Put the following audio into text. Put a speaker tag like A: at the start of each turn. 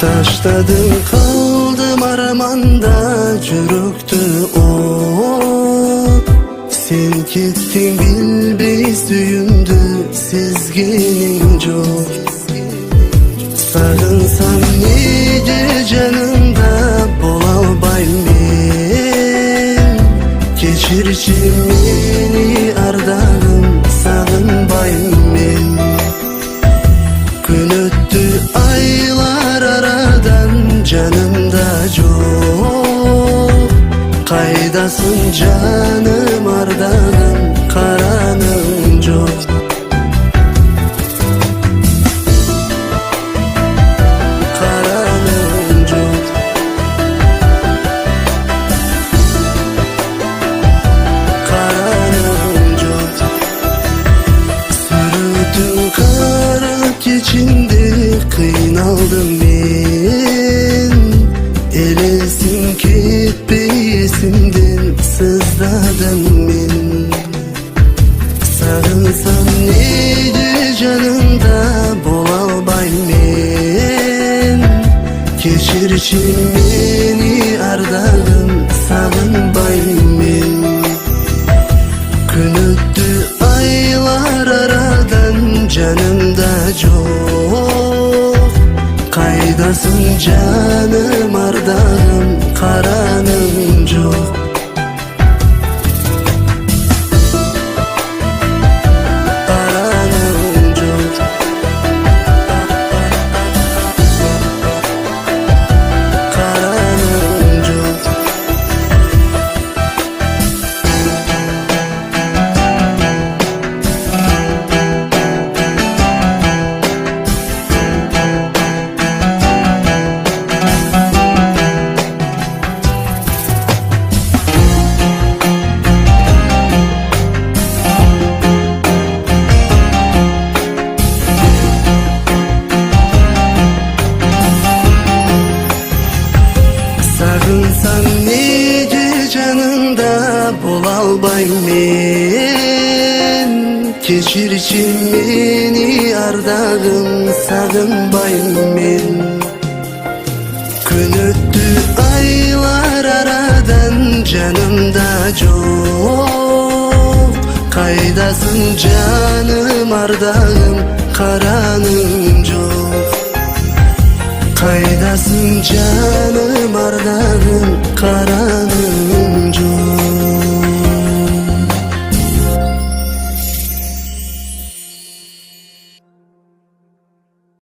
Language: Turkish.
A: Taşladım kaldım aramanda çürüktü o. Sen gittin bilbey süyündü sizginin çok. Sarılsam neydi canımda bolalbayım. Geçirçim beni ardağım sağınbayım men. Gün öttü aylar aradan canımda çok. Kaydasın canım ardağım karanım çok. İçinde kıynaldım ben. Elesin ketbeyesimden sızladım ben. Sarılsam neydi canımda bolalbayım men. Geçirçin beni ardağım sağınbayım men. Gün öttü aylar aradan canımda çok. Kaydasın canım ardağım karanım çok. Karanım çok. Karanım çok. Sarılsam neydi canımda bolalbayım men. Geçirçin beni ardağım sağınbayım men. Gün öttü aylar aradan canımda çok. Kaydasın canım ardağım karanım çok. Kaydasın canım ardağım karanım